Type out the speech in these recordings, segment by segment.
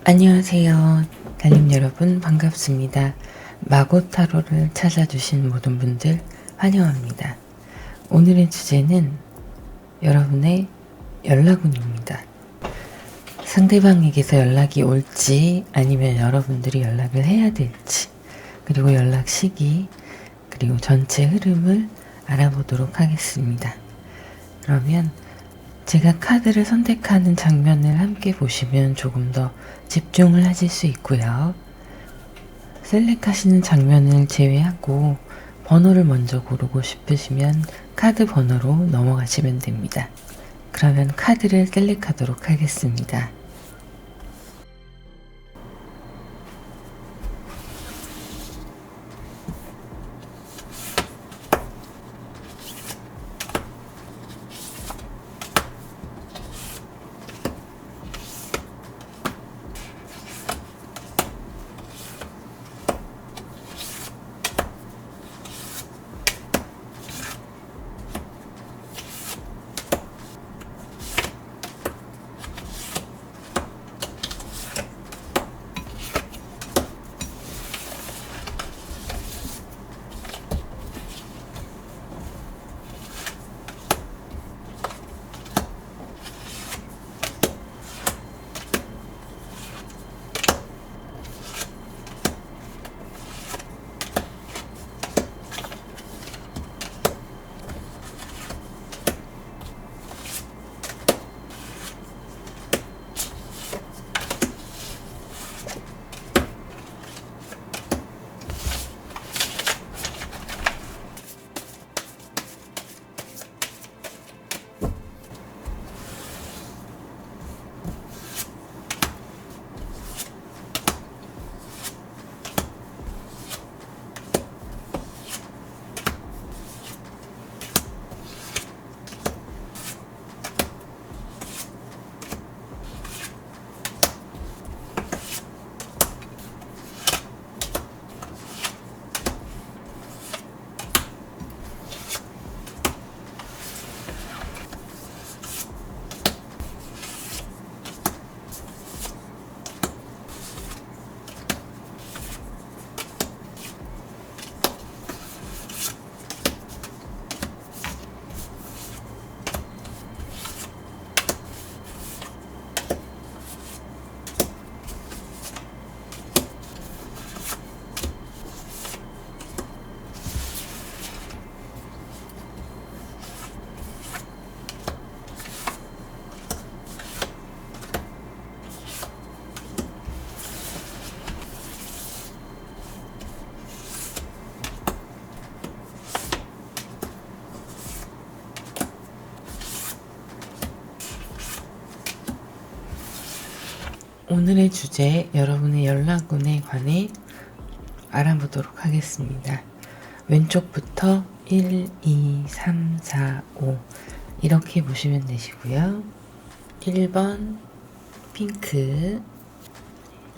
안녕하세요. 달님 여러분 반갑습니다. 마고타로를 찾아주신 모든 분들 환영합니다. 오늘의 주제는 여러분의 연락운입니다. 상대방에게서 연락이 올지 아니면 여러분들이 연락을 해야 될지, 그리고 연락 시기, 그리고 전체 흐름을 알아보도록 하겠습니다. 그러면 제가 카드를 선택하는 장면을 함께 보시면 조금 더 집중을 하실 수 있고요. 셀렉하시는 장면을 제외하고 번호를 먼저 고르고 싶으시면 카드 번호로 넘어가시면 됩니다. 그러면 카드를 셀렉하도록 하겠습니다. 오늘의 주제, 여러분의 연락운에 관해 알아보도록 하겠습니다. 왼쪽부터 1, 2, 3, 4, 5 이렇게 보시면 되시고요. 1번 핑크,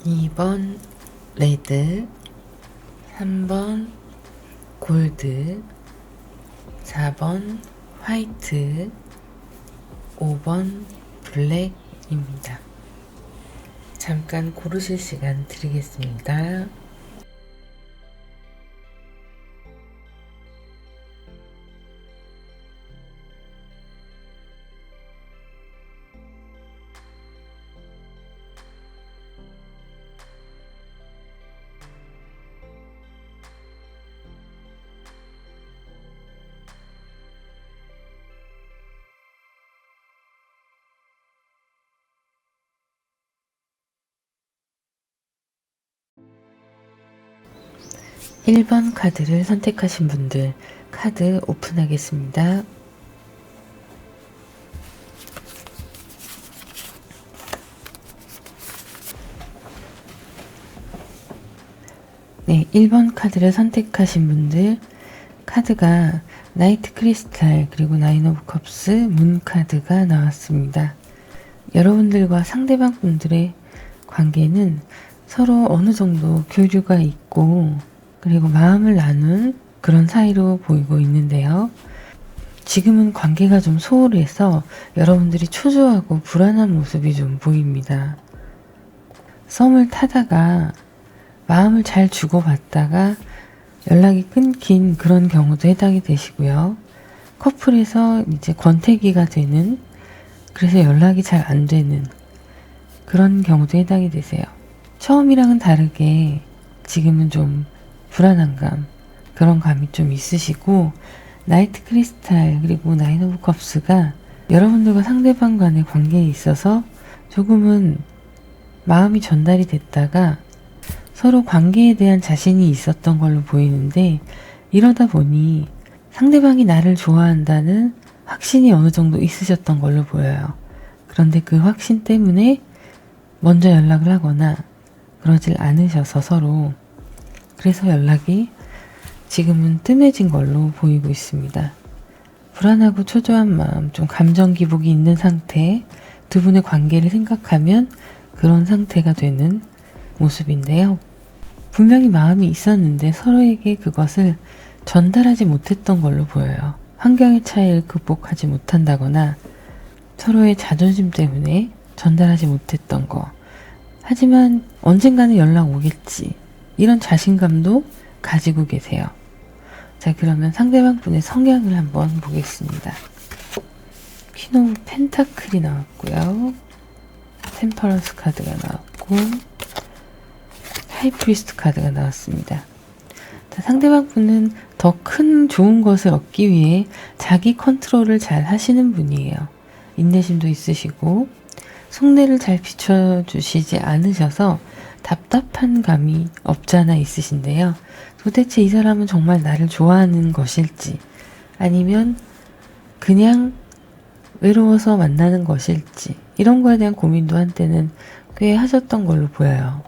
2번 레드, 3번 골드, 4번 화이트, 5번 블랙입니다. 잠깐 고르실 시간 드리겠습니다. (1번) 카드를 선택하신 분들 카드 오픈하겠습니다. 네, 1번 카드를 선택하신 분들 카드가 나이트 크리스탈 그리고 나인 오브 컵스 문 카드가 나왔습니다. 여러분들과 상대방 분들의 관계는 서로 어느 정도 교류가 있고 그리고 마음을 나눈 그런 사이로 보이고 있는데요. 지금은 관계가 좀 소홀해서 여러분들이 초조하고 불안한 모습이 좀 보입니다. 썸을 타다가 마음을 잘 주고받다가 연락이 끊긴 그런 경우도 해당이 되시고요. 커플에서 이제 권태기가 되는, 그래서 연락이 잘 안 되는 그런 경우도 해당이 되세요. 처음이랑은 다르게 지금은 좀 불안한 감, 그런 감이 좀 있으시고, 나이트 크리스탈 그리고 나인 오브 컵스가 여러분들과 상대방 간의 관계에 있어서 조금은 마음이 전달이 됐다가 서로 관계에 대한 자신이 있었던 걸로 보이는데, 이러다 보니 상대방이 나를 좋아한다는 확신이 어느 정도 있으셨던 걸로 보여요. 그런데 그 확신 때문에 먼저 연락을 하거나 그러질 않으셔서 서로, 그래서 연락이 지금은 뜸해진 걸로 보이고 있습니다. 불안하고 초조한 마음, 좀 감정 기복이 있는 상태, 두 분의 관계를 생각하면 그런 상태가 되는 모습인데요. 분명히 마음이 있었는데 서로에게 그것을 전달하지 못했던 걸로 보여요. 환경의 차이를 극복하지 못한다거나 서로의 자존심 때문에 전달하지 못했던 거. 하지만 언젠가는 연락 오겠지, 이런 자신감도 가지고 계세요. 자, 그러면 상대방 분의 성향을 한번 보겠습니다. 퀸 오브 펜타클이 나왔고요. 템퍼런스 카드가 나왔고, 하이프리스트 카드가 나왔습니다. 자, 상대방 분은 더 큰 좋은 것을 얻기 위해 자기 컨트롤을 잘 하시는 분이에요. 인내심도 있으시고 속내를 잘 비춰주시지 않으셔서 답답한 감이 없잖아 있으신데요. 도대체 이 사람은 정말 나를 좋아하는 것일지, 아니면 그냥 외로워서 만나는 것일지, 이런 거에 대한 고민도 한때는 꽤 하셨던 걸로 보여요.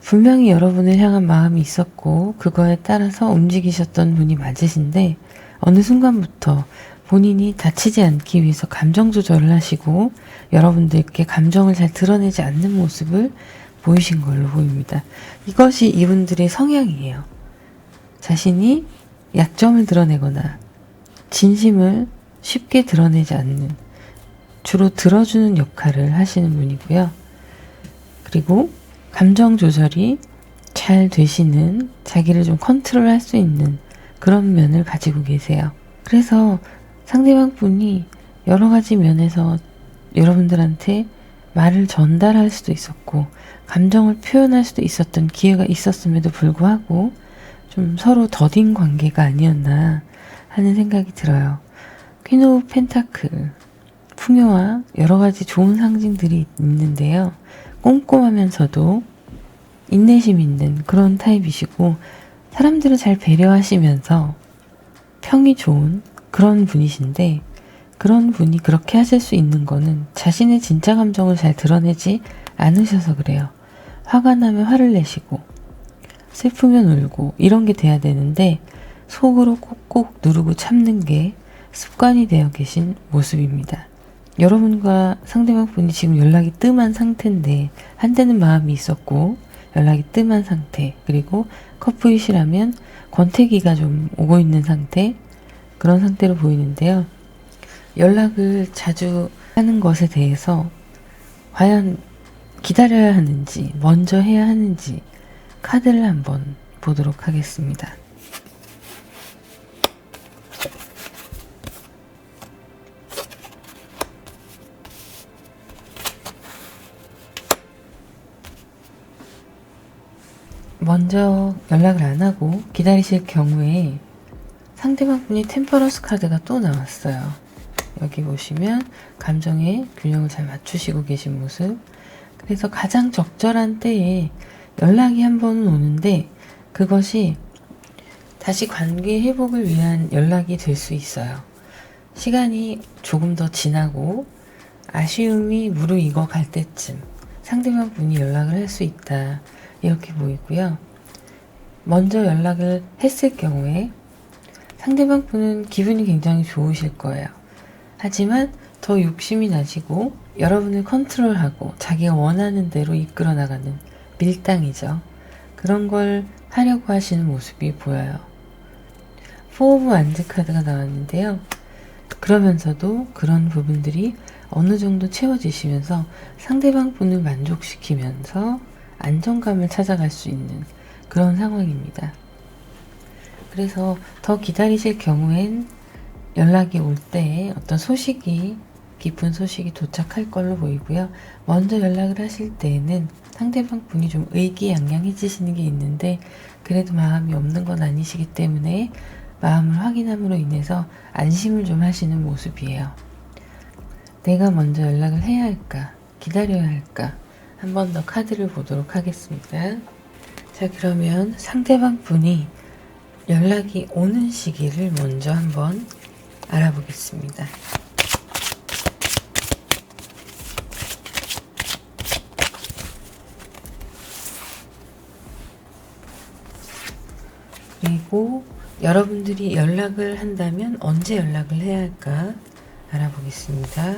분명히 여러분을 향한 마음이 있었고 그거에 따라서 움직이셨던 분이 맞으신데, 어느 순간부터 본인이 다치지 않기 위해서 감정 조절을 하시고 여러분들께 감정을 잘 드러내지 않는 모습을 보이신 걸로 보입니다. 이것이 이분들의 성향이에요. 자신이 약점을 드러내거나 진심을 쉽게 드러내지 않는, 주로 들어주는 역할을 하시는 분이고요. 그리고 감정 조절이 잘 되시는, 자기를 좀 컨트롤할 수 있는 그런 면을 가지고 계세요. 그래서 상대방 분이 여러 가지 면에서 여러분들한테 말을 전달할 수도 있었고 감정을 표현할 수도 있었던 기회가 있었음에도 불구하고 좀 서로 더딘 관계가 아니었나 하는 생각이 들어요. 퀸 오브 펜타클, 풍요와 여러 가지 좋은 상징들이 있는데요. 꼼꼼하면서도 인내심 있는 그런 타입이시고, 사람들을 잘 배려하시면서 평이 좋은 그런 분이신데, 그런 분이 그렇게 하실 수 있는 거는 자신의 진짜 감정을 잘 드러내지 않으셔서 그래요. 화가 나면 화를 내시고 슬프면 울고 이런 게 돼야 되는데 속으로 꾹꾹 누르고 참는 게 습관이 되어 계신 모습입니다. 여러분과 상대방 분이 지금 연락이 뜸한 상태인데, 한때는 마음이 있었고 연락이 뜸한 상태, 그리고 커플이시라면 권태기가 좀 오고 있는 상태, 그런 상태로 보이는데요. 연락을 자주 하는 것에 대해서 과연 기다려야 하는지 먼저 해야 하는지 카드를 한번 보도록 하겠습니다. 먼저 연락을 안 하고 기다리실 경우에 상대방 분이 템퍼런스 카드가 또 나왔어요. 여기 보시면 감정의 균형을 잘 맞추시고 계신 모습. 그래서 가장 적절한 때에 연락이 한 번은 오는데 그것이 다시 관계 회복을 위한 연락이 될 수 있어요. 시간이 조금 더 지나고 아쉬움이 무르익어 갈 때쯤 상대방 분이 연락을 할 수 있다, 이렇게 보이고요. 먼저 연락을 했을 경우에 상대방 분은 기분이 굉장히 좋으실 거예요. 하지만 더 욕심이 나시고 여러분을 컨트롤하고 자기가 원하는 대로 이끌어 나가는 밀당이죠. 그런 걸 하려고 하시는 모습이 보여요. 포 오브 완즈 카드가 나왔는데요. 그러면서도 그런 부분들이 어느 정도 채워지시면서 상대방 분을 만족시키면서 안정감을 찾아갈 수 있는 그런 상황입니다. 그래서 더 기다리실 경우엔 연락이 올 때 어떤 기쁜 소식이 도착할 걸로 보이고요. 먼저 연락을 하실 때에는 상대방 분이 좀 의기양양해지시는 게 있는데 그래도 마음이 없는 건 아니시기 때문에 마음을 확인함으로 인해서 안심을 좀 하시는 모습이에요. 내가 먼저 연락을 해야 할까? 기다려야 할까? 한 번 더 카드를 보도록 하겠습니다. 자, 그러면 상대방 분이 연락이 오는 시기를 먼저 한번 알아보겠습니다. 그리고 여러분들이 연락을 한다면 언제 연락을 해야 할까 알아보겠습니다.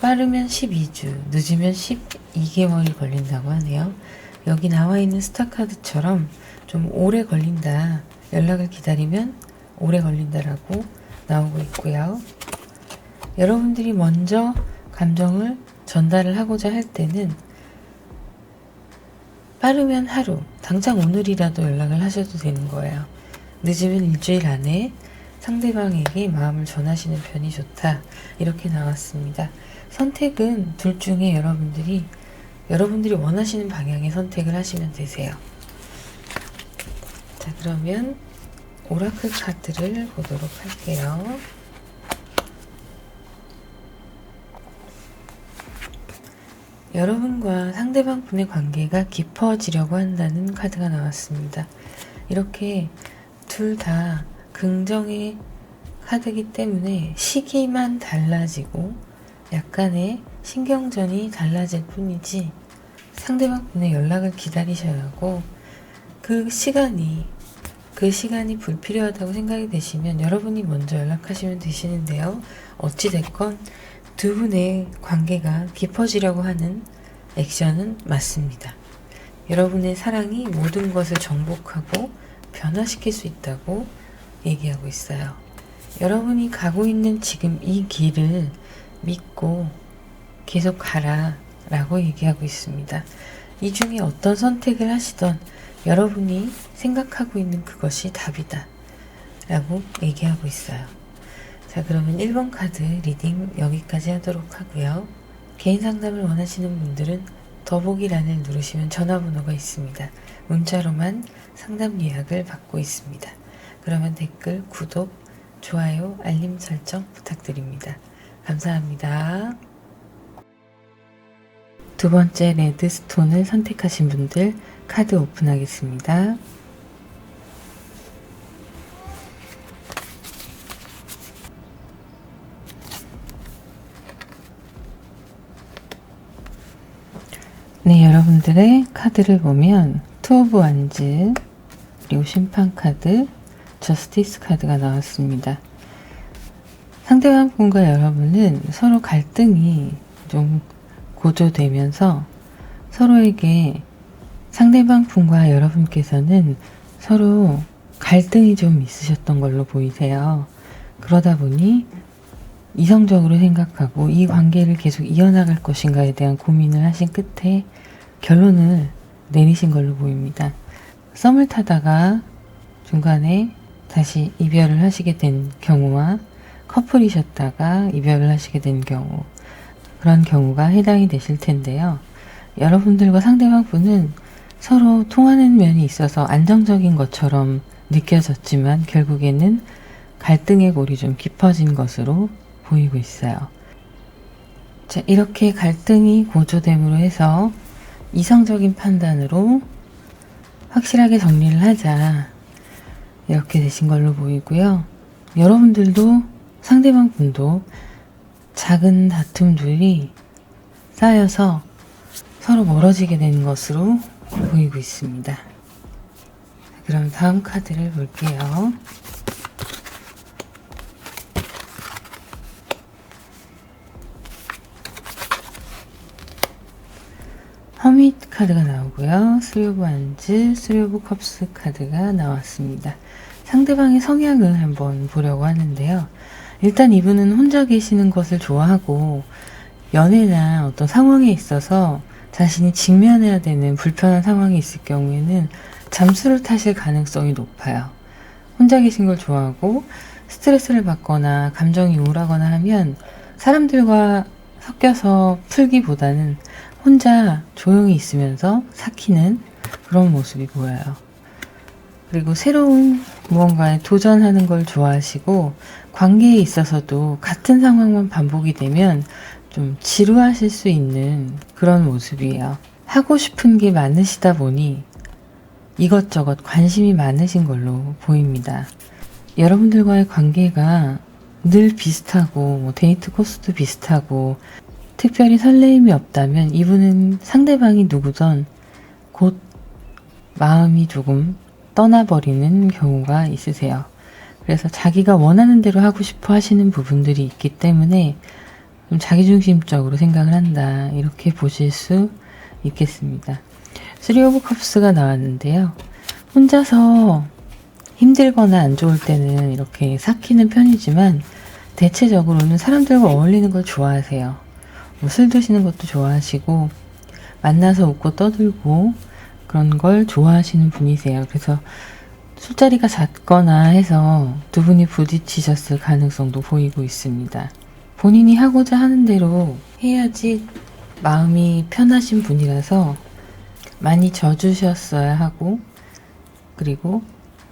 빠르면 12주, 늦으면 12개월이 걸린다고 하네요. 여기 나와 있는 스타카드처럼 좀 오래 걸린다, 연락을 기다리면 오래 걸린다라고 나오고 있고요. 여러분들이 먼저 감정을 전달을 하고자 할 때는 빠르면 하루, 당장 오늘이라도 연락을 하셔도 되는 거예요. 늦으면 일주일 안에 상대방에게 마음을 전하시는 편이 좋다, 이렇게 나왔습니다. 선택은 둘 중에 여러분들이 원하시는 방향의 선택을 하시면 되세요. 자, 그러면 오라클 카드를 보도록 할게요. 여러분과 상대방 분의 관계가 깊어지려고 한다는 카드가 나왔습니다. 이렇게 둘 다 긍정의 카드이기 때문에 시기만 달라지고 약간의 신경전이 달라질 뿐이지 상대방 분의 연락을 기다리셔야 하고, 그 시간이 불필요하다고 생각이 되시면 여러분이 먼저 연락하시면 되시는데요. 어찌됐건 두 분의 관계가 깊어지려고 하는 액션은 맞습니다. 여러분의 사랑이 모든 것을 정복하고 변화시킬 수 있다고 얘기하고 있어요. 여러분이 가고 있는 지금 이 길을 믿고 계속 가라 라고 얘기하고 있습니다. 이 중에 어떤 선택을 하시던 여러분이 생각하고 있는 그것이 답이다 라고 얘기하고 있어요. 자, 그러면 1번 카드 리딩 여기까지 하도록 하고요. 개인 상담을 원하시는 분들은 더보기란을 누르시면 전화번호가 있습니다. 문자로만 상담 예약을 받고 있습니다. 그러면 댓글, 구독, 좋아요, 알림 설정 부탁드립니다. 감사합니다. 두 번째 레드스톤을 선택하신 분들 카드 오픈하겠습니다. 네, 여러분들의 카드를 보면 투 오브 완즈, 그리고 심판 카드, 저스티스 카드가 나왔습니다. 상대방 분과 여러분은 서로 갈등이 좀 고조되면서 서로에게, 상대방 분과 여러분께서는 서로 갈등이 좀 있으셨던 걸로 보이세요. 그러다 보니 이성적으로 생각하고 이 관계를 계속 이어나갈 것인가에 대한 고민을 하신 끝에 결론을 내리신 걸로 보입니다. 썸을 타다가 중간에 다시 이별을 하시게 된 경우와 커플이셨다가 이별을 하시게 된 경우, 그런 경우가 해당이 되실 텐데요. 여러분들과 상대방 분은 서로 통하는 면이 있어서 안정적인 것처럼 느껴졌지만 결국에는 갈등의 골이 좀 깊어진 것으로 보이고 있어요. 자, 이렇게 갈등이 고조됨으로 해서 이성적인 판단으로 확실하게 정리를 하자, 이렇게 되신 걸로 보이고요. 여러분들도 상대방 분도 작은 다툼들이 쌓여서 서로 멀어지게 되는 것으로 보이고 있습니다. 그럼 다음 카드를 볼게요. 허밋 카드가 나오고요. 쓰리 오브 완즈, 쓰리 오브 컵스 카드가 나왔습니다. 상대방의 성향을 한번 보려고 하는데요. 일단 이분은 혼자 계시는 것을 좋아하고 연애나 어떤 상황에 있어서 자신이 직면해야 되는 불편한 상황이 있을 경우에는 잠수를 타실 가능성이 높아요. 혼자 계신 걸 좋아하고 스트레스를 받거나 감정이 우울하거나 하면 사람들과 섞여서 풀기보다는 혼자 조용히 있으면서 삭히는 그런 모습이 보여요. 그리고 새로운 무언가에 도전하는 걸 좋아하시고 관계에 있어서도 같은 상황만 반복이 되면 좀 지루하실 수 있는 그런 모습이에요. 하고 싶은 게 많으시다 보니 이것저것 관심이 많으신 걸로 보입니다. 여러분들과의 관계가 늘 비슷하고 데이트 코스도 비슷하고 특별히 설레임이 없다면 이분은 상대방이 누구든 곧 마음이 조금 떠나버리는 경우가 있으세요. 그래서 자기가 원하는 대로 하고 싶어 하시는 부분들이 있기 때문에 좀 자기중심적으로 생각을 한다, 이렇게 보실 수 있겠습니다. 3 오브 컵스가 나왔는데요. 혼자서 힘들거나 안 좋을 때는 이렇게 삭히는 편이지만 대체적으로는 사람들과 어울리는 걸 좋아하세요. 술 드시는 것도 좋아하시고 만나서 웃고 떠들고 그런 걸 좋아하시는 분이세요. 그래서 술자리가 잦거나 해서 두 분이 부딪히셨을 가능성도 보이고 있습니다. 본인이 하고자 하는 대로 해야지 마음이 편하신 분이라서 많이 져주셨어야 하고, 그리고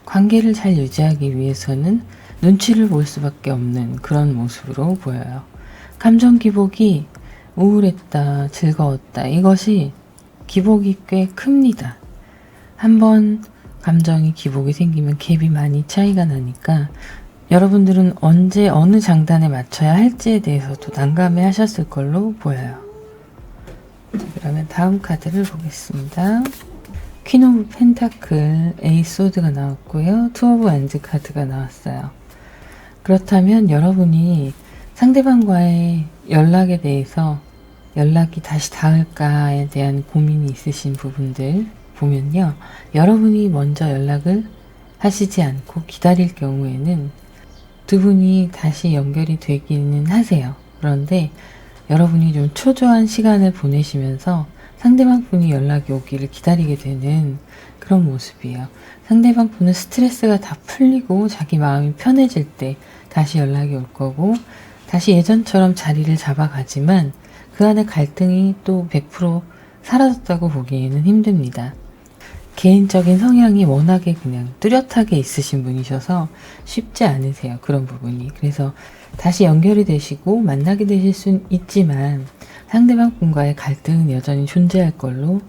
관계를 잘 유지하기 위해서는 눈치를 볼 수밖에 없는 그런 모습으로 보여요. 감정 기복이 우울했다, 즐거웠다, 이것이 기복이 꽤 큽니다. 한번 감정이 기복이 생기면 갭이 많이 차이가 나니까 여러분들은 언제 어느 장단에 맞춰야 할지에 대해서도 난감해 하셨을 걸로 보여요. 그러면 다음 카드를 보겠습니다. 퀸 오브 펜타클, 에이스 소드가 나왔고요. 투 오브 완즈 카드가 나왔어요. 그렇다면 여러분이 상대방과의 연락에 대해서 연락이 다시 닿을까에 대한 고민이 있으신 부분들 보면요. 여러분이 먼저 연락을 하시지 않고 기다릴 경우에는 두 분이 다시 연결이 되기는 하세요. 그런데 여러분이 좀 초조한 시간을 보내시면서 상대방 분이 연락이 오기를 기다리게 되는 그런 모습이에요. 상대방 분은 스트레스가 다 풀리고 자기 마음이 편해질 때 다시 연락이 올 거고 다시 예전처럼 자리를 잡아가지만 그 안에 갈등이 또 100% 사라졌다고 보기에는 힘듭니다. 개인적인 성향이 워낙에 그냥 뚜렷하게 있으신 분이셔서 쉽지 않으세요. 그런 부분이. 그래서 다시 연결이 되시고 만나게 되실 수는 있지만 상대방 분과의 갈등은 여전히 존재할 걸로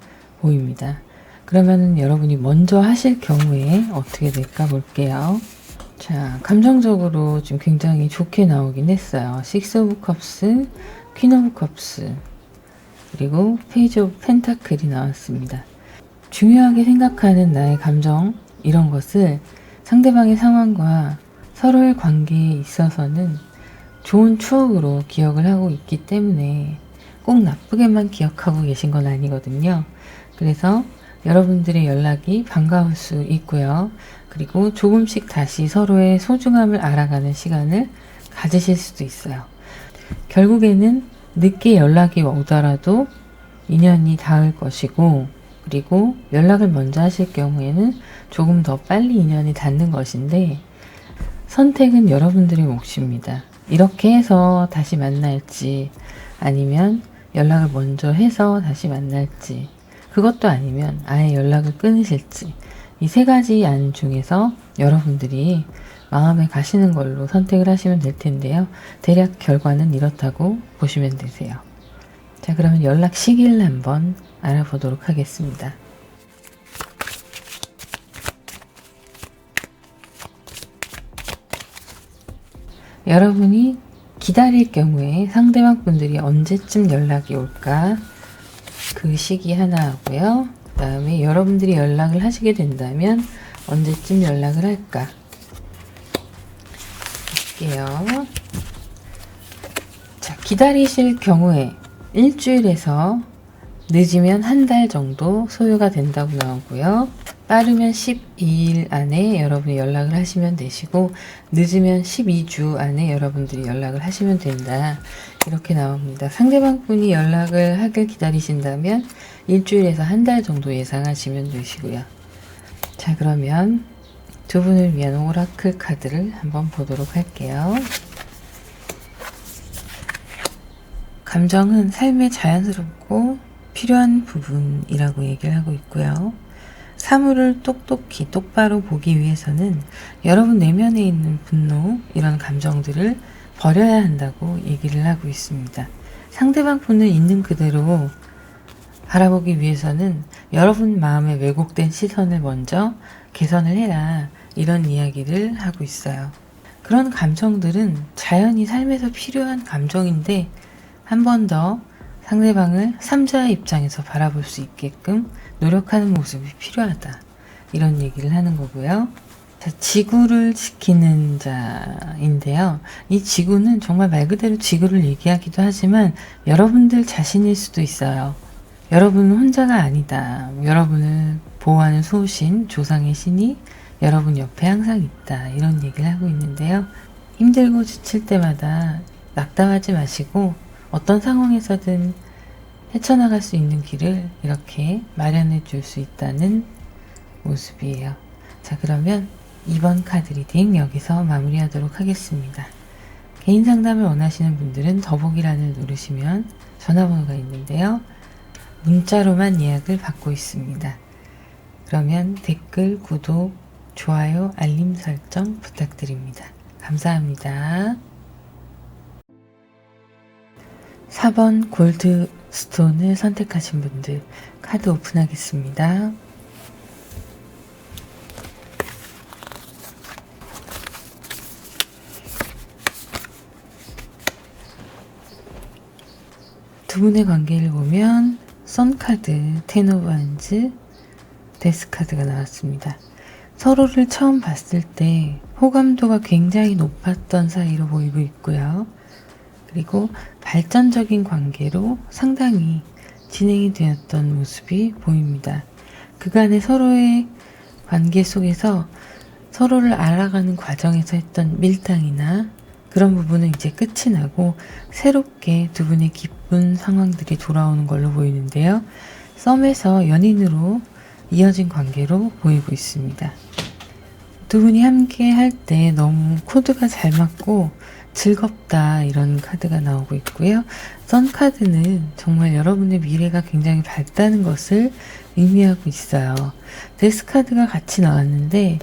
보입니다. 그러면은 여러분이 먼저 하실 경우에 어떻게 될까 볼게요. 자, 감정적으로 지금 굉장히 좋게 나오긴 했어요. 6 오브 컵스, 퀸 오브 컵스, 그리고 페이지 오브 펜타클이 나왔습니다. 중요하게 생각하는 나의 감정, 이런 것을 상대방의 상황과 서로의 관계에 있어서는 좋은 추억으로 기억을 하고 있기 때문에 꼭 나쁘게만 기억하고 계신 건 아니거든요. 그래서 여러분들의 연락이 반가울 수 있고요. 그리고 조금씩 다시 서로의 소중함을 알아가는 시간을 가지실 수도 있어요. 결국에는 늦게 연락이 오더라도 인연이 닿을 것이고, 그리고 연락을 먼저 하실 경우에는 조금 더 빨리 인연이 닿는 것인데 선택은 여러분들의 몫입니다. 이렇게 해서 다시 만날지 아니면 연락을 먼저 해서 다시 만날지, 그것도 아니면 아예 연락을 끊으실지, 이 세 가지 안 중에서 여러분들이 마음에 가시는 걸로 선택을 하시면 될 텐데요. 대략 결과는 이렇다고 보시면 되세요. 자, 그러면 연락 시기를 한번 알아보도록 하겠습니다. 여러분이 기다릴 경우에 상대방 분들이 언제쯤 연락이 올까, 그 시기 하나 하고요. 그 다음에 여러분들이 연락을 하시게 된다면 언제쯤 연락을 할까 볼게요. 자, 기다리실 경우에 일주일에서 늦으면 한 달 정도 소요가 된다고 나오고요. 빠르면 12일 안에 여러분이 연락을 하시면 되시고, 늦으면 12주 안에 여러분들이 연락을 하시면 된다. 이렇게 나옵니다. 상대방 분이 연락을 하길 기다리신다면 일주일에서 한 달 정도 예상하시면 되시고요. 자, 그러면 두 분을 위한 오라클 카드를 한번 보도록 할게요. 감정은 삶에 자연스럽고 필요한 부분이라고 얘기를 하고 있고요. 사물을 똑똑히 똑바로 보기 위해서는 여러분 내면에 있는 분노, 이런 감정들을 버려야 한다고 얘기를 하고 있습니다. 상대방 분을 있는 그대로 바라보기 위해서는 여러분 마음에 왜곡된 시선을 먼저 개선을 해라, 이런 이야기를 하고 있어요. 그런 감정들은 자연히 삶에서 필요한 감정인데 한 번 더 상대방을 3자의 입장에서 바라볼 수 있게끔 노력하는 모습이 필요하다, 이런 얘기를 하는 거고요. 자, 지구를 지키는 자인데요. 이 지구는 정말 말 그대로 지구를 얘기하기도 하지만 여러분들 자신일 수도 있어요. 여러분은 혼자가 아니다. 여러분을 보호하는 수호신, 조상의 신이 여러분 옆에 항상 있다, 이런 얘기를 하고 있는데요. 힘들고 지칠 때마다 낙담하지 마시고 어떤 상황에서든 헤쳐나갈 수 있는 길을 이렇게 마련해 줄 수 있다는 모습이에요. 자, 그러면 2번 카드 리딩 여기서 마무리하도록 하겠습니다. 개인 상담을 원하시는 분들은 더보기란을 누르시면 전화번호가 있는데요. 문자로만 예약을 받고 있습니다. 그러면 댓글, 구독, 좋아요, 알림 설정 부탁드립니다. 감사합니다. 4번 골드 스톤을 선택하신 분들 카드 오픈하겠습니다. 두 분의 관계를 보면 선카드, 텐 오브 원즈, 데스 카드가 나왔습니다. 서로를 처음 봤을 때 호감도가 굉장히 높았던 사이로 보이고 있고요. 그리고 발전적인 관계로 상당히 진행이 되었던 모습이 보입니다. 그간의 서로의 관계 속에서 서로를 알아가는 과정에서 했던 밀당이나 그런 부분은 이제 끝이 나고 새롭게 두 분의 기쁜 상황들이 돌아오는 걸로 보이는데요. 썸에서 연인으로 이어진 관계로 보이고 있습니다. 두 분이 함께 할 때 너무 코드가 잘 맞고 즐겁다, 이런 카드가 나오고 있고요. 선 카드는 정말 여러분의 미래가 굉장히 밝다는 것을 의미하고 있어요. 데스 카드가 같이 나왔는데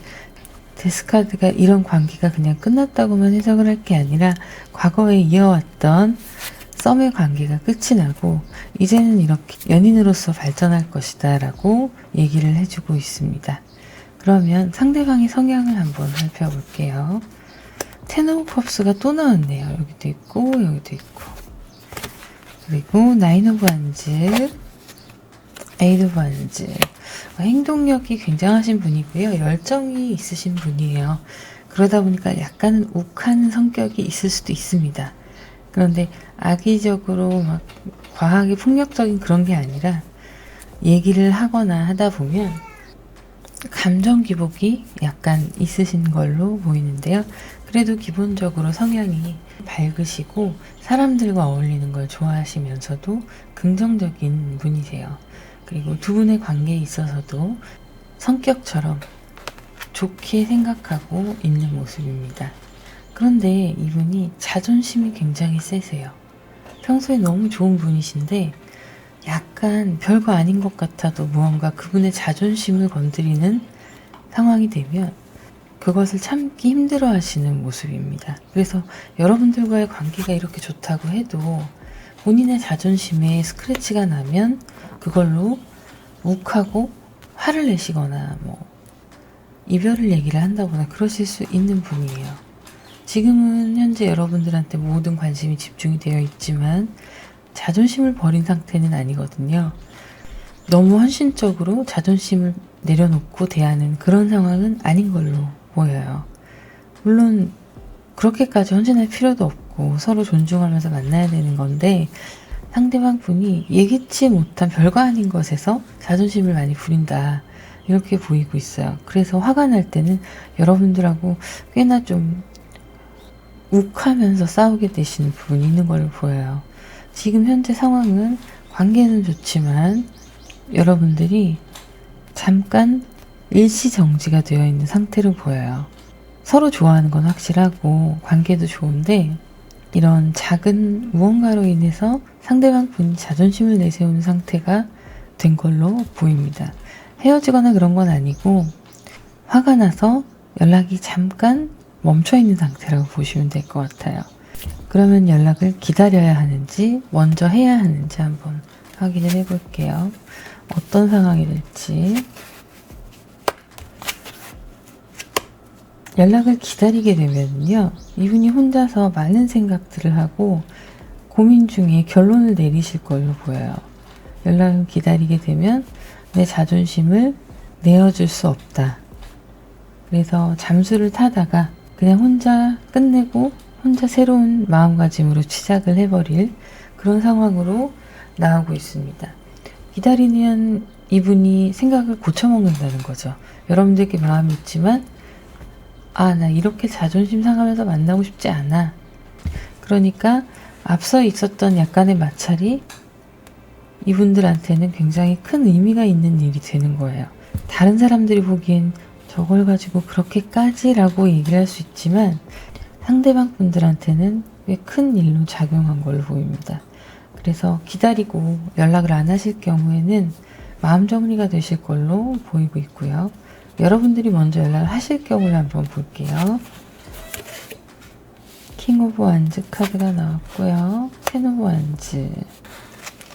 데스 카드가 이런 관계가 그냥 끝났다고만 해석을 할 게 아니라 과거에 이어왔던 썸의 관계가 끝이 나고 이제는 이렇게 연인으로서 발전할 것이다 라고 얘기를 해주고 있습니다. 그러면 상대방의 성향을 한번 살펴볼게요. 텐 오브 컵스가 또 나왔네요. 여기도 있고 여기도 있고, 그리고 나인 오브 원즈, 에잇 오브 원즈. 행동력이 굉장하신 분이고요. 열정이 있으신 분이에요. 그러다 보니까 약간은 욱하는 성격이 있을 수도 있습니다. 그런데 악의적으로 막 과하게 폭력적인 그런 게 아니라 얘기를 하거나 하다 보면 감정 기복이 약간 있으신 걸로 보이는데요. 그래도 기본적으로 성향이 밝으시고 사람들과 어울리는 걸 좋아하시면서도 긍정적인 분이세요. 그리고 두 분의 관계에 있어서도 성격처럼 좋게 생각하고 있는 모습입니다. 그런데 이분이 자존심이 굉장히 세세요. 평소에 너무 좋은 분이신데 약간 별거 아닌 것 같아도 무언가 그분의 자존심을 건드리는 상황이 되면 그것을 참기 힘들어 하시는 모습입니다. 그래서 여러분들과의 관계가 이렇게 좋다고 해도 본인의 자존심에 스크래치가 나면 그걸로 욱하고 화를 내시거나 이별을 얘기를 한다거나 그러실 수 있는 분이에요. 지금은 현재 여러분들한테 모든 관심이 집중이 되어 있지만 자존심을 버린 상태는 아니거든요. 너무 헌신적으로 자존심을 내려놓고 대하는 그런 상황은 아닌 걸로 보여요. 물론 그렇게까지 헌신할 필요도 없고 서로 존중하면서 만나야 되는 건데 상대방 분이 예기치 못한 별거 아닌 것에서 자존심을 많이 부린다. 이렇게 보이고 있어요. 그래서 화가 날 때는 여러분들하고 꽤나 좀 욱하면서 싸우게 되시는 부분이 있는 걸로 보여요. 지금 현재 상황은 관계는 좋지만 여러분들이 잠깐 일시정지가 되어 있는 상태로 보여요. 서로 좋아하는 건 확실하고 관계도 좋은데 이런 작은 무언가로 인해서 상대방 분이 자존심을 내세우는 상태가 된 걸로 보입니다. 헤어지거나 그런 건 아니고 화가 나서 연락이 잠깐 멈춰 있는 상태라고 보시면 될 것 같아요. 그러면 연락을 기다려야 하는지 먼저 해야 하는지 한번 확인을 해 볼게요. 어떤 상황이 될지. 연락을 기다리게 되면요, 이분이 혼자서 많은 생각들을 하고 고민 중에 결론을 내리실 걸로 보여요. 연락을 기다리게 되면 내 자존심을 내어줄 수 없다. 그래서 잠수를 타다가 그냥 혼자 끝내고 혼자 새로운 마음가짐으로 시작을 해버릴 그런 상황으로 나오고 있습니다. 기다리는 이분이 생각을 고쳐먹는다는 거죠. 여러분들께 마음이 있지만 나 이렇게 자존심 상하면서 만나고 싶지 않아. 그러니까 앞서 있었던 약간의 마찰이 이분들한테는 굉장히 큰 의미가 있는 일이 되는 거예요. 다른 사람들이 보기엔 저걸 가지고 그렇게까지라고 얘기를 할 수 있지만 상대방 분들한테는 꽤 큰 일로 작용한 걸로 보입니다. 그래서 기다리고 연락을 안 하실 경우에는 마음 정리가 되실 걸로 보이고 있고요. 여러분들이 먼저 연락을 하실 경우를 한번 볼게요. 킹 오브 완즈 카드가 나왔고요. 텐 오브 완즈,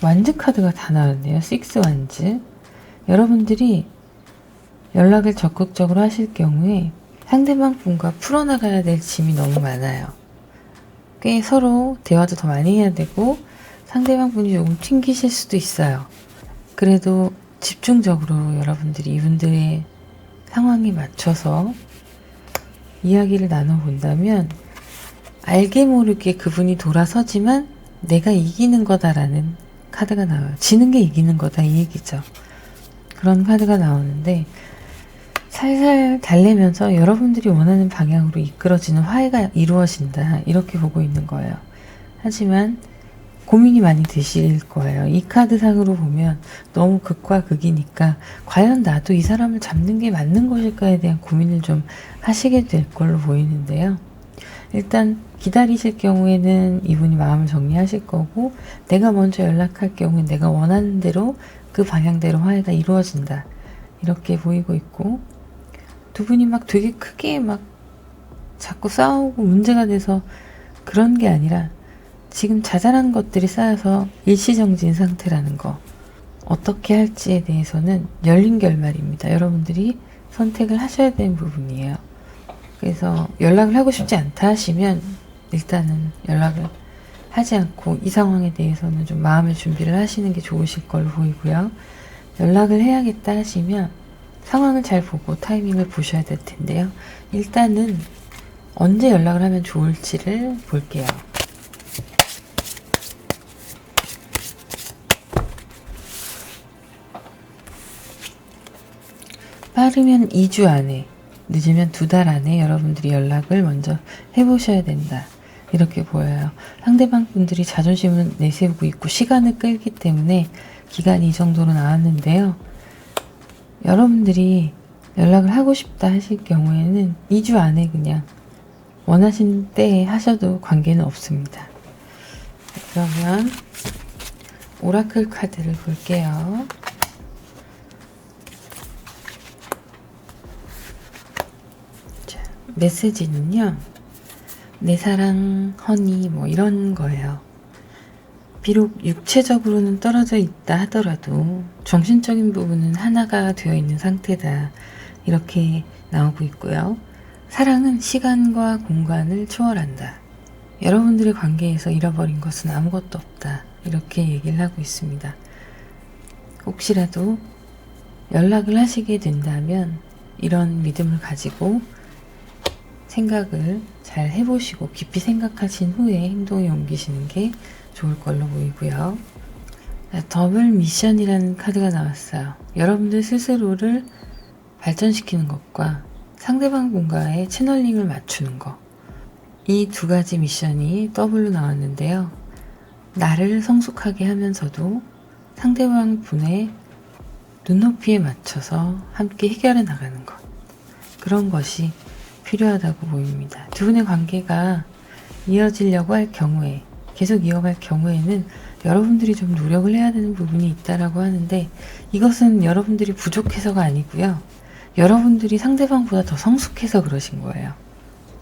완즈 카드가 다 나왔네요. 식스 완즈. 여러분들이 연락을 적극적으로 하실 경우에 상대방 분과 풀어나가야 될 짐이 너무 많아요. 꽤 서로 대화도 더 많이 해야 되고 상대방 분이 조금 튕기실 수도 있어요. 그래도 집중적으로 여러분들이 이분들의 상황에 맞춰서 이야기를 나눠본다면 알게 모르게 그분이 돌아서지만 내가 이기는 거다라는 카드가 나와요. 지는 게 이기는 거다 이 얘기죠. 그런 카드가 나오는데 살살 달래면서 여러분들이 원하는 방향으로 이끌어지는 화해가 이루어진다 이렇게 보고 있는 거예요. 하지만 고민이 많이 되실 거예요. 이 카드상으로 보면 너무 극과 극이니까 과연 나도 이 사람을 잡는 게 맞는 것일까에 대한 고민을 좀 하시게 될 걸로 보이는데요. 일단 기다리실 경우에는 이분이 마음을 정리하실 거고 내가 먼저 연락할 경우에 내가 원하는 대로 그 방향대로 화해가 이루어진다 이렇게 보이고 있고 두 분이 막 되게 크게 막 자꾸 싸우고 문제가 돼서 그런 게 아니라 지금 자잘한 것들이 쌓여서 일시정지인 상태라는 거 어떻게 할지에 대해서는 열린 결말입니다. 여러분들이 선택을 하셔야 되는 부분이에요. 그래서 연락을 하고 싶지 않다 하시면 일단은 연락을 하지 않고 이 상황에 대해서는 좀 마음의 준비를 하시는 게 좋으실 걸로 보이고요. 연락을 해야겠다 하시면 상황을 잘 보고 타이밍을 보셔야 될 텐데요. 일단은 언제 연락을 하면 좋을지를 볼게요. 빠르면 2주 안에, 늦으면 2달 안에 여러분들이 연락을 먼저 해보셔야 된다. 이렇게 보여요. 상대방 분들이 자존심을 내세우고 있고 시간을 끌기 때문에 기간이 이 정도로 나왔는데요. 여러분들이 연락을 하고 싶다 하실 경우에는 2주 안에 그냥 원하신 때에 하셔도 관계는 없습니다. 그러면 오라클 카드를 볼게요. 자, 메시지는요. 내 사랑, 허니 뭐 이런 거예요. 비록 육체적으로는 떨어져 있다 하더라도 정신적인 부분은 하나가 되어 있는 상태다. 이렇게 나오고 있고요. 사랑은 시간과 공간을 초월한다. 여러분들의 관계에서 잃어버린 것은 아무것도 없다. 이렇게 얘기를 하고 있습니다. 혹시라도 연락을 하시게 된다면 이런 믿음을 가지고 생각을 잘 해보시고 깊이 생각하신 후에 행동에 옮기시는 게 좋을 걸로 보이고요. 더블 미션이라는 카드가 나왔어요. 여러분들 스스로를 발전시키는 것과 상대방 분과의 채널링을 맞추는 것. 이 두 가지 미션이 더블로 나왔는데요. 나를 성숙하게 하면서도 상대방 분의 눈높이에 맞춰서 함께 해결해 나가는 것. 그런 것이 필요하다고 보입니다. 두 분의 관계가 이어지려고 할 경우에, 계속 이어갈 경우에는 여러분들이 좀 노력을 해야 되는 부분이 있다라고 하는데, 이것은 여러분들이 부족해서가 아니고요. 여러분들이 상대방보다 더 성숙해서 그러신 거예요.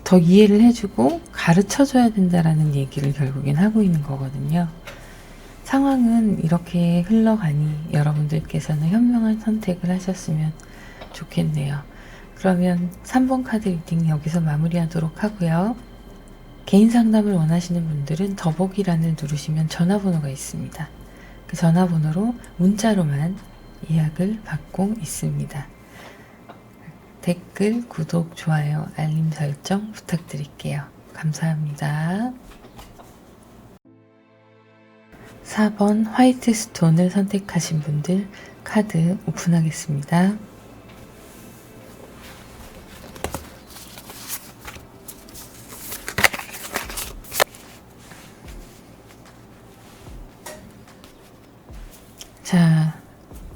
더 이해를 해주고 가르쳐줘야 된다라는 얘기를 결국엔 하고 있는 거거든요. 상황은 이렇게 흘러가니 여러분들께서는 현명한 선택을 하셨으면 좋겠네요. 그러면 3번 카드 리딩 여기서 마무리하도록 하고요. 개인 상담을 원하시는 분들은 더보기란을 누르시면 전화번호가 있습니다. 그 전화번호로 문자로만 예약을 받고 있습니다. 댓글, 구독, 좋아요, 알림 설정 부탁드릴게요. 감사합니다. 4번 화이트 스톤을 선택하신 분들 카드 오픈하겠습니다. 자,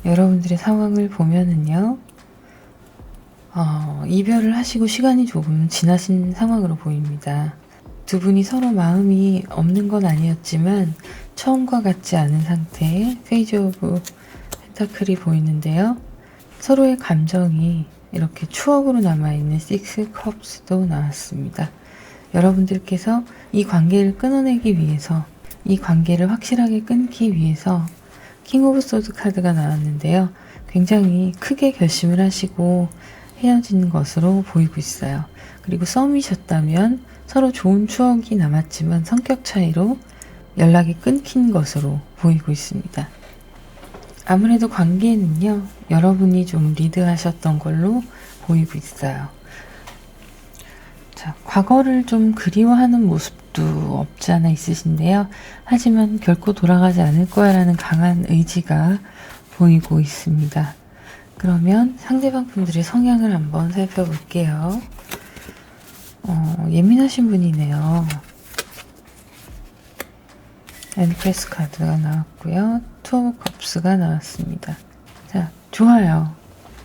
여러분들의 상황을 보면은요, 이별을 하시고 시간이 조금 지나신 상황으로 보입니다. 두 분이 서로 마음이 없는 건 아니었지만 처음과 같지 않은 상태의 페이지 오브 펜타클이 보이는데요. 서로의 감정이 이렇게 추억으로 남아있는 식스 컵스도 나왔습니다. 여러분들께서 이 관계를 끊어내기 위해서, 이 관계를 확실하게 끊기 위해서 킹 오브 소드 카드가 나왔는데요. 굉장히 크게 결심을 하시고 헤어진 것으로 보이고 있어요. 그리고 썸이셨다면 서로 좋은 추억이 남았지만 성격 차이로 연락이 끊긴 것으로 보이고 있습니다. 아무래도 관계는요, 여러분이 좀 리드하셨던 걸로 보이고 있어요. 자, 과거를 좀 그리워하는 모습도 없지 않아 있으신데요. 하지만 결코 돌아가지 않을 거야 라는 강한 의지가 보이고 있습니다. 그러면 상대방 분들의 성향을 한번 살펴볼게요. 예민하신 분이네요. 엠프레스 카드가 나왔고요. 투 오브 컵스가 나왔습니다. 자, 좋아요.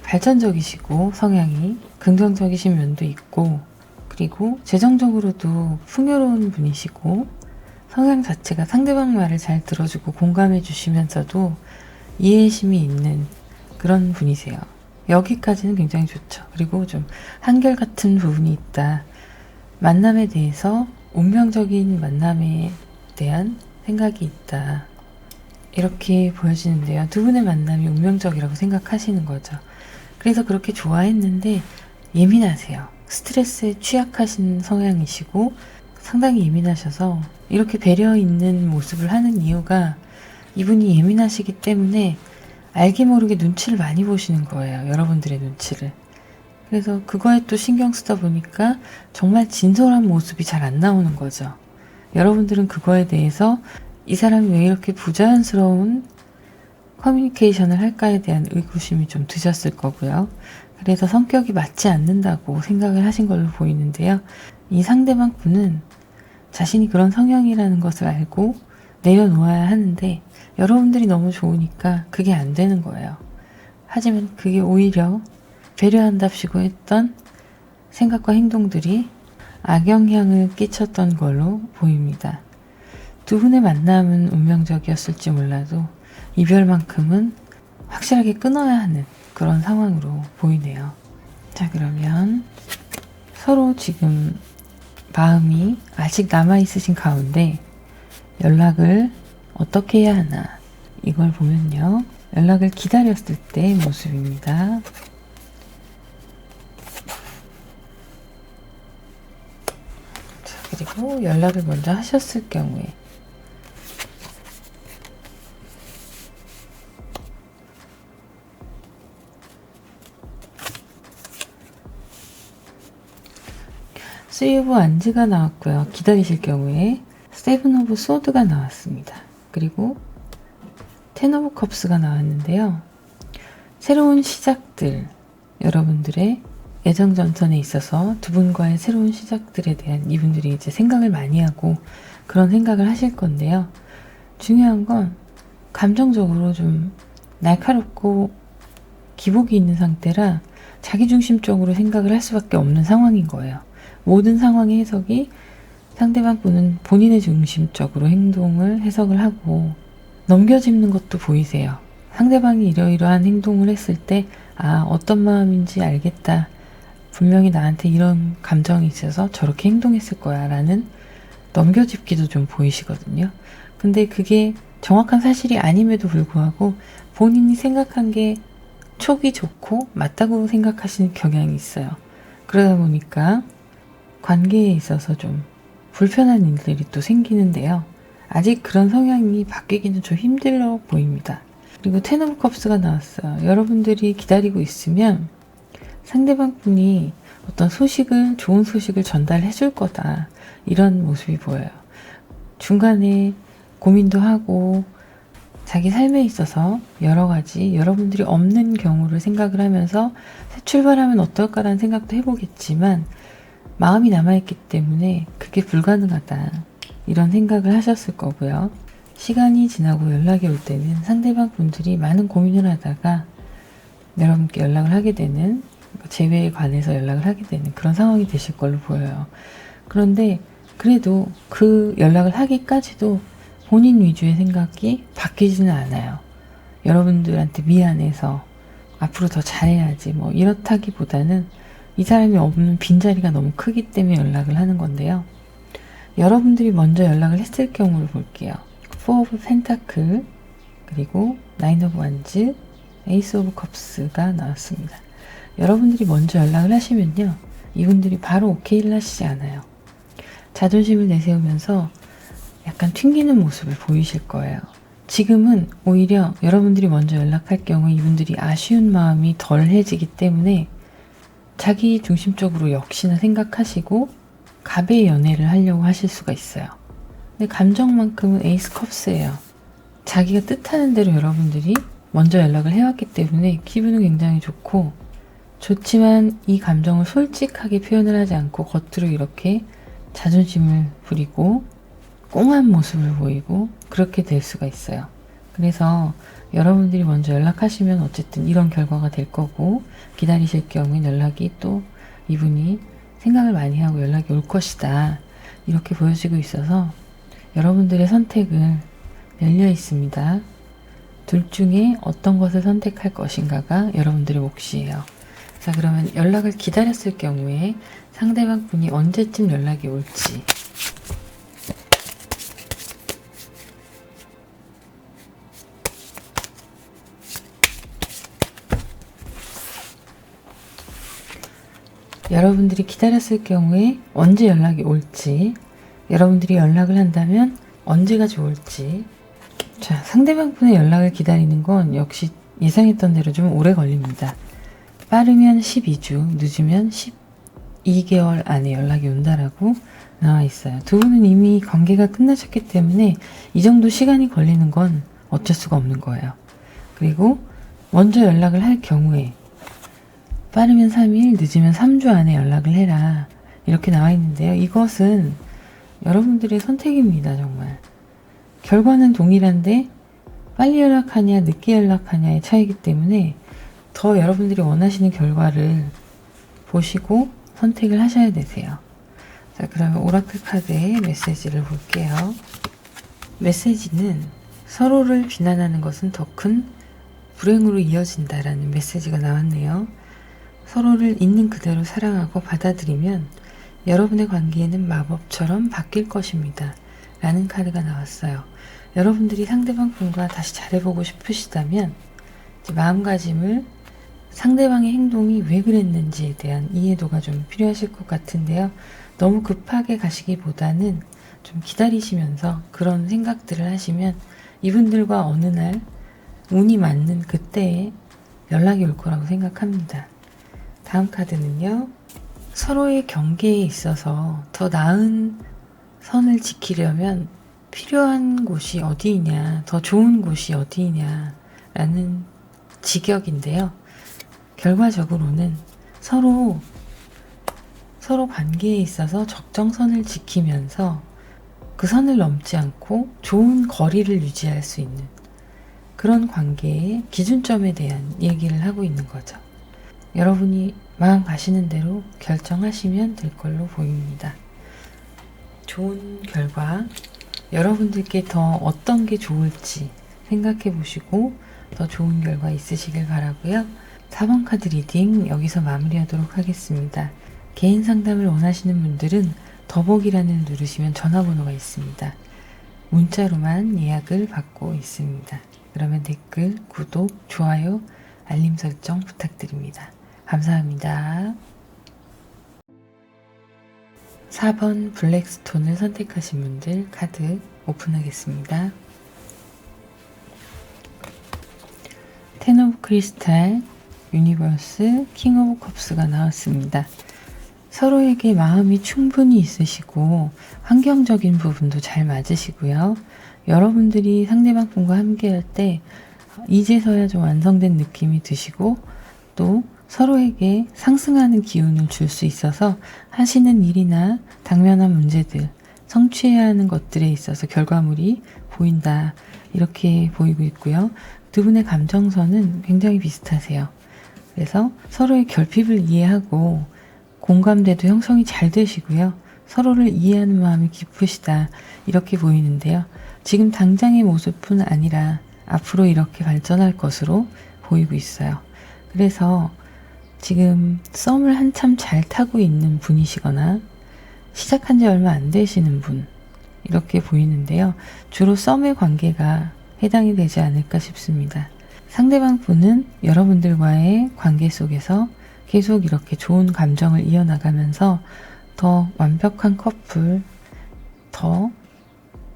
발전적이시고 성향이 긍정적이신 면도 있고, 그리고 재정적으로도 풍요로운 분이시고, 성향 자체가 상대방 말을 잘 들어주고 공감해 주시면서도 이해심이 있는 그런 분이세요. 여기까지는 굉장히 좋죠. 그리고 좀 한결같은 부분이 있다. 만남에 대해서 운명적인 만남에 대한 생각이 있다. 이렇게 보여지는데요. 두 분의 만남이 운명적이라고 생각하시는 거죠. 그래서 그렇게 좋아했는데 예민하세요. 스트레스에 취약하신 성향이시고 상당히 예민하셔서 이렇게 배려 있는 모습을 하는 이유가 이분이 예민하시기 때문에 알게 모르게 눈치를 많이 보시는 거예요. 여러분들의 눈치를. 그래서 그거에 또 신경 쓰다 보니까 정말 진솔한 모습이 잘 안 나오는 거죠. 여러분들은 그거에 대해서 이 사람이 왜 이렇게 부자연스러운 커뮤니케이션을 할까에 대한 의구심이 좀 드셨을 거고요. 그래서 성격이 맞지 않는다고 생각을 하신 걸로 보이는데요. 이 상대방 분은 자신이 그런 성향이라는 것을 알고 내려놓아야 하는데 여러분들이 너무 좋으니까 그게 안 되는 거예요. 하지만 그게 오히려 배려한답시고 했던 생각과 행동들이 악영향을 끼쳤던 걸로 보입니다. 두 분의 만남은 운명적이었을지 몰라도 이별만큼은 확실하게 끊어야 하는 그런 상황으로 보이네요. 자, 그러면 서로 지금 마음이 아직 남아있으신 가운데 연락을 어떻게 해야 하나, 이걸 보면요, 연락을 기다렸을 때 모습입니다. 자, 그리고 연락을 먼저 하셨을 경우에 쓰리 오브 안즈가 나왔고요. 기다리실 경우에 세븐 오브 소드가 나왔습니다. 그리고 텐 오브 컵스가 나왔는데요. 새로운 시작들, 여러분들의 애정전선에 있어서 두 분과의 새로운 시작들에 대한 이분들이 이제 생각을 많이 하고 그런 생각을 하실 건데요. 중요한 건 감정적으로 좀 날카롭고 기복이 있는 상태라 자기중심적으로 생각을 할 수밖에 없는 상황인 거예요. 모든 상황의 해석이 상대방 분은 본인의 중심적으로 행동을 해석을 하고 넘겨짚는 것도 보이세요. 상대방이 이러이러한 행동을 했을 때 어떤 마음인지 알겠다. 분명히 나한테 이런 감정이 있어서 저렇게 행동했을 거야 라는 넘겨짚기도 좀 보이시거든요. 근데 그게 정확한 사실이 아님에도 불구하고 본인이 생각한 게 촉이 좋고 맞다고 생각하시는 경향이 있어요. 그러다 보니까 관계에 있어서 좀 불편한 일들이 또 생기는데요. 아직 그런 성향이 바뀌기는 좀 힘들어 보입니다. 그리고 텐 오브 컵스가 나왔어요. 여러분들이 기다리고 있으면 상대방 분이 어떤 좋은 소식을 전달해 줄 거다. 이런 모습이 보여요. 중간에 고민도 하고 자기 삶에 있어서 여러 가지 여러분들이 없는 경우를 생각을 하면서 새 출발하면 어떨까라는 생각도 해보겠지만 마음이 남아있기 때문에 그게 불가능하다. 이런 생각을 하셨을 거고요. 시간이 지나고 연락이 올 때는 상대방 분들이 많은 고민을 하다가 여러분께 연락을 하게 되는, 재회에 관해서 연락을 하게 되는 그런 상황이 되실 걸로 보여요. 그런데 그래도 그 연락을 하기까지도 본인 위주의 생각이 바뀌지는 않아요. 여러분들한테 미안해서 앞으로 더 잘해야지 이렇다기보다는 이 사람이 없는 빈자리가 너무 크기 때문에 연락을 하는 건데요. 여러분들이 먼저 연락을 했을 경우를 볼게요. 4 오브 펜타클, 그리고 9 오브 완즈, 에이스 오브 컵스가 나왔습니다. 여러분들이 먼저 연락을 하시면요. 이분들이 바로 오케이를 하시지 않아요. 자존심을 내세우면서 약간 튕기는 모습을 보이실 거예요. 지금은 오히려 여러분들이 먼저 연락할 경우 이분들이 아쉬운 마음이 덜해지기 때문에 자기 중심적으로 역시나 생각하시고 갑의 연애를 하려고 하실 수가 있어요. 근데 감정만큼은 에이스 컵스예요. 자기가 뜻하는 대로 여러분들이 먼저 연락을 해왔기 때문에 기분은 굉장히 좋지만 이 감정을 솔직하게 표현을 하지 않고 겉으로 이렇게 자존심을 부리고 꽁한 모습을 보이고 그렇게 될 수가 있어요. 그래서 여러분들이 먼저 연락하시면 어쨌든 이런 결과가 될 거고, 기다리실 경우엔 연락이 또 이분이 생각을 많이 하고 연락이 올 것이다. 이렇게 보여지고 있어서 여러분들의 선택은 열려 있습니다. 둘 중에 어떤 것을 선택할 것인가가 여러분들의 몫이에요. 자, 그러면 연락을 기다렸을 경우에 상대방 분이 언제쯤 연락이 올지. 여러분들이 기다렸을 경우에 언제 연락이 올지, 여러분들이 연락을 한다면 언제가 좋을지. 자, 상대방 분의 연락을 기다리는 건 역시 예상했던 대로 좀 오래 걸립니다. 빠르면 12주, 늦으면 12개월 안에 연락이 온다라고 나와 있어요. 두 분은 이미 관계가 끝나셨기 때문에 이 정도 시간이 걸리는 건 어쩔 수가 없는 거예요. 그리고 먼저 연락을 할 경우에 빠르면 3일, 늦으면 3주 안에 연락을 해라. 이렇게 나와 있는데요. 이것은 여러분들의 선택입니다, 정말. 결과는 동일한데 빨리 연락하냐, 늦게 연락하냐의 차이기 때문에 더 여러분들이 원하시는 결과를 보시고 선택을 하셔야 되세요. 자, 그러면 오라클 카드의 메시지를 볼게요. 메시지는 서로를 비난하는 것은 더 큰 불행으로 이어진다라는 메시지가 나왔네요. 서로를 있는 그대로 사랑하고 받아들이면 여러분의 관계에는 마법처럼 바뀔 것입니다. 라는 카드가 나왔어요. 여러분들이 상대방 분과 다시 잘해보고 싶으시다면 이제 마음가짐을, 상대방의 행동이 왜 그랬는지에 대한 이해도가 좀 필요하실 것 같은데요. 너무 급하게 가시기보다는 좀 기다리시면서 그런 생각들을 하시면 이분들과 어느 날 운이 맞는 그때에 연락이 올 거라고 생각합니다. 다음 카드는요. 서로의 경계에 있어서 더 나은 선을 지키려면 필요한 곳이 어디이냐, 더 좋은 곳이 어디이냐라는 직역인데요. 결과적으로는 서로 관계에 있어서 적정선을 지키면서 그 선을 넘지 않고 좋은 거리를 유지할 수 있는 그런 관계의 기준점에 대한 얘기를 하고 있는 거죠. 여러분이 마음 가시는 대로 결정하시면 될 걸로 보입니다. 좋은 결과, 여러분들께 더 어떤 게 좋을지 생각해 보시고 더 좋은 결과 있으시길 바라고요. 4번 카드 리딩 여기서 마무리하도록 하겠습니다. 개인 상담을 원하시는 분들은 더보기란을 누르시면 전화번호가 있습니다. 문자로만 예약을 받고 있습니다. 그러면 댓글, 구독, 좋아요, 알림 설정 부탁드립니다. 감사합니다. 4번 블랙스톤을 선택하신 분들 카드 오픈하겠습니다. 텐 오브 크리스탈, 유니버스, 킹 오브 컵스가 나왔습니다. 서로에게 마음이 충분히 있으시고 환경적인 부분도 잘 맞으시고요. 여러분들이 상대방 분과 함께 할 때 이제서야 좀 완성된 느낌이 드시고 또 서로에게 상승하는 기운을 줄 수 있어서 하시는 일이나 당면한 문제들, 성취해야 하는 것들에 있어서 결과물이 보인다. 이렇게 보이고 있고요. 두 분의 감정선은 굉장히 비슷하세요. 그래서 서로의 결핍을 이해하고 공감대도 형성이 잘 되시고요. 서로를 이해하는 마음이 깊으시다. 이렇게 보이는데요. 지금 당장의 모습뿐 아니라 앞으로 이렇게 발전할 것으로 보이고 있어요. 그래서 지금 썸을 한참 잘 타고 있는 분이시거나 시작한 지 얼마 안 되시는 분 이렇게 보이는데요. 주로 썸의 관계가 해당이 되지 않을까 싶습니다. 상대방 분은 여러분들과의 관계 속에서 계속 이렇게 좋은 감정을 이어나가면서 더 완벽한 커플, 더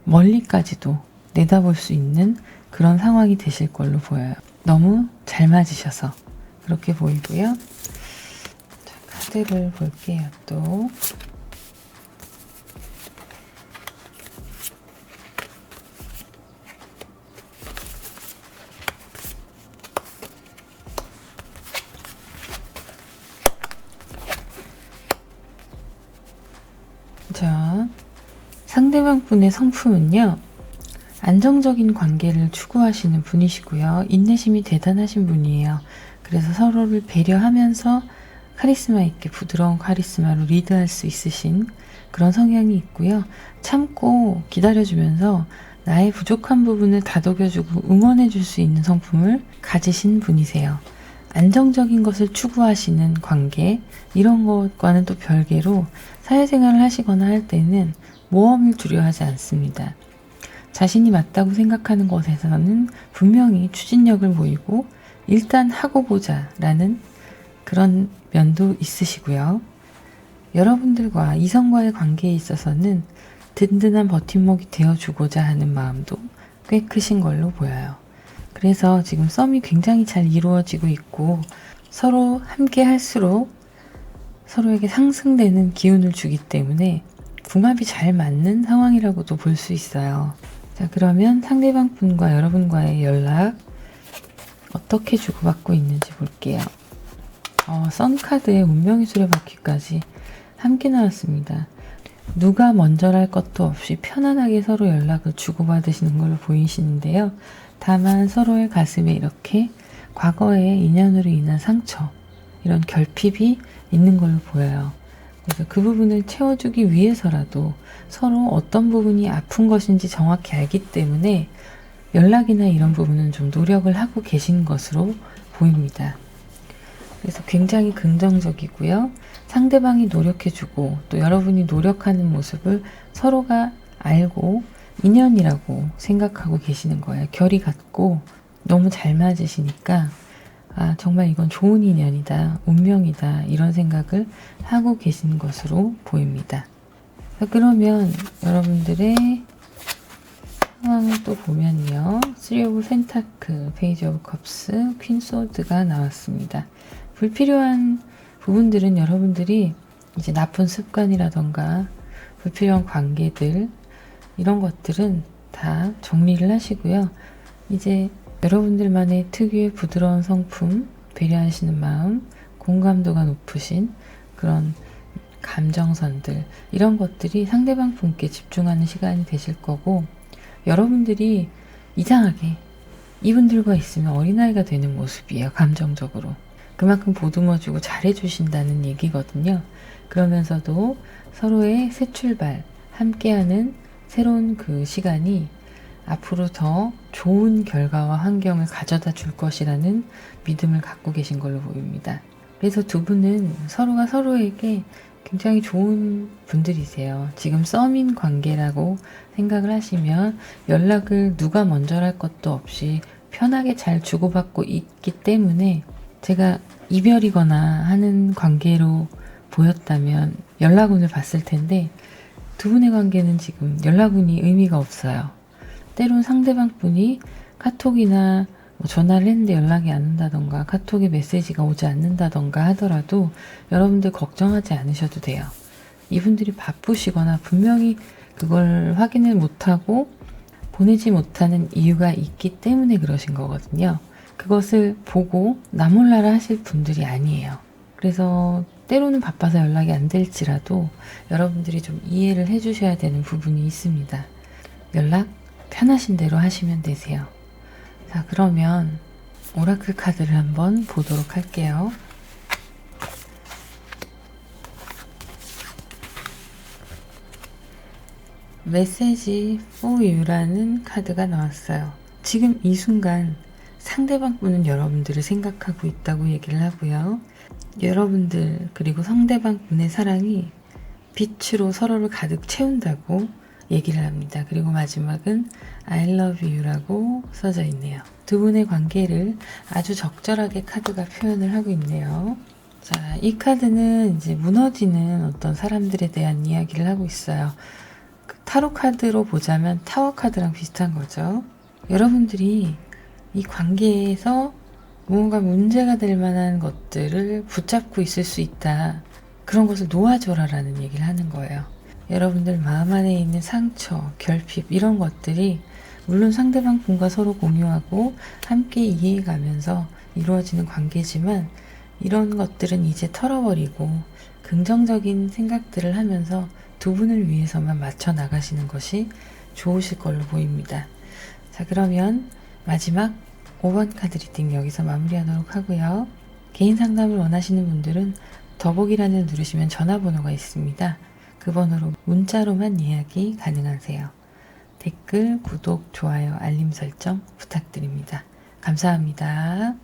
멀리까지도 내다볼 수 있는 그런 상황이 되실 걸로 보여요. 너무 잘 맞으셔서 그렇게 보이고요. 자, 카드를 볼게요. 또 자, 상대방 분의 성품은요. 안정적인 관계를 추구하시는 분이시고요. 인내심이 대단하신 분이에요. 그래서 서로를 배려하면서 카리스마 있게 부드러운 카리스마로 리드할 수 있으신 그런 성향이 있고요. 참고 기다려주면서 나의 부족한 부분을 다독여주고 응원해줄 수 있는 성품을 가지신 분이세요. 안정적인 것을 추구하시는 관계, 이런 것과는 또 별개로 사회생활을 하시거나 할 때는 모험을 두려워하지 않습니다. 자신이 맞다고 생각하는 것에서는 분명히 추진력을 보이고 일단 하고 보자 라는 그런 면도 있으시고요. 여러분들과 이성과의 관계에 있어서는 든든한 버팀목이 되어주고자 하는 마음도 꽤 크신 걸로 보여요. 그래서 지금 썸이 굉장히 잘 이루어지고 있고 서로 함께 할수록 서로에게 상승되는 기운을 주기 때문에 궁합이 잘 맞는 상황이라고도 볼 수 있어요. 자, 그러면 상대방 분과 여러분과의 연락 어떻게 주고받고 있는지 볼게요. 썬카드에 운명의 수레바퀴까지 함께 나왔습니다. 누가 먼저랄 것도 없이 편안하게 서로 연락을 주고받으시는 걸로 보이시는데요. 다만 서로의 가슴에 이렇게 과거의 인연으로 인한 상처, 이런 결핍이 있는 걸로 보여요. 그래서 그 부분을 채워주기 위해서라도 서로 어떤 부분이 아픈 것인지 정확히 알기 때문에 연락이나 이런 부분은 좀 노력을 하고 계신 것으로 보입니다. 그래서 굉장히 긍정적이고요. 상대방이 노력해주고 또 여러분이 노력하는 모습을 서로가 알고 인연이라고 생각하고 계시는 거예요. 결이 같고 너무 잘 맞으시니까 정말 이건 좋은 인연이다, 운명이다 이런 생각을 하고 계신 것으로 보입니다. 그러면 여러분들의 상황을 또 보면요. 3 오브 펜타클, 페이지 오브 컵스, 퀸 소드가 나왔습니다. 불필요한 부분들은 여러분들이 이제 나쁜 습관이라던가 불필요한 관계들 이런 것들은 다 정리를 하시고요. 이제 여러분들만의 특유의 부드러운 성품, 배려하시는 마음, 공감도가 높으신 그런 감정선들, 이런 것들이 상대방 분께 집중하는 시간이 되실 거고, 여러분들이 이상하게 이분들과 있으면 어린아이가 되는 모습이에요. 감정적으로. 그만큼 보듬어주고 잘해주신다는 얘기거든요. 그러면서도 서로의 새 출발, 함께하는 새로운 그 시간이 앞으로 더 좋은 결과와 환경을 가져다 줄 것이라는 믿음을 갖고 계신 걸로 보입니다. 그래서 두 분은 서로가 서로에게 굉장히 좋은 분들이세요. 지금 썸인 관계라고 생각을 하시면 연락을 누가 먼저 할 것도 없이 편하게 잘 주고받고 있기 때문에, 제가 이별이거나 하는 관계로 보였다면 연락운을 봤을 텐데, 두 분의 관계는 지금 연락운이 의미가 없어요. 때론 상대방 분이 카톡이나 전화를 했는데 연락이 안 온다던가 카톡에 메시지가 오지 않는다던가 하더라도 여러분들 걱정하지 않으셔도 돼요. 이분들이 바쁘시거나 분명히 그걸 확인을 못하고 보내지 못하는 이유가 있기 때문에 그러신 거거든요. 그것을 보고 나 몰라라 하실 분들이 아니에요. 그래서 때로는 바빠서 연락이 안 될지라도 여러분들이 좀 이해를 해주셔야 되는 부분이 있습니다. 연락 편하신 대로 하시면 되세요. 자, 그러면 오라클 카드를 한번 보도록 할게요. 메시지 for you라는 카드가 나왔어요. 지금 이 순간 상대방 분은 여러분들을 생각하고 있다고 얘기를 하고요. 여러분들 그리고 상대방 분의 사랑이 빛으로 서로를 가득 채운다고 얘기를 합니다. 그리고 마지막은 I love you라고 써져 있네요. 두 분의 관계를 아주 적절하게 카드가 표현을 하고 있네요. 자, 이 카드는 이제 무너지는 어떤 사람들에 대한 이야기를 하고 있어요. 타로 카드로 보자면 타워 카드랑 비슷한 거죠. 여러분들이 이 관계에서 무언가 문제가 될 만한 것들을 붙잡고 있을 수 있다. 그런 것을 놓아줘라라는 얘기를 하는 거예요. 여러분들 마음 안에 있는 상처, 결핍 이런 것들이 물론 상대방 분과 서로 공유하고 함께 이해해가면서 이루어지는 관계지만, 이런 것들은 이제 털어버리고 긍정적인 생각들을 하면서 두 분을 위해서만 맞춰 나가시는 것이 좋으실 걸로 보입니다. 자, 그러면 마지막 5번 카드 리딩 여기서 마무리하도록 하고요. 개인 상담을 원하시는 분들은 더보기란을 누르시면 전화번호가 있습니다. 그 번호로 문자로만 이야기 가능하세요. 댓글, 구독, 좋아요, 알림 설정 부탁드립니다. 감사합니다.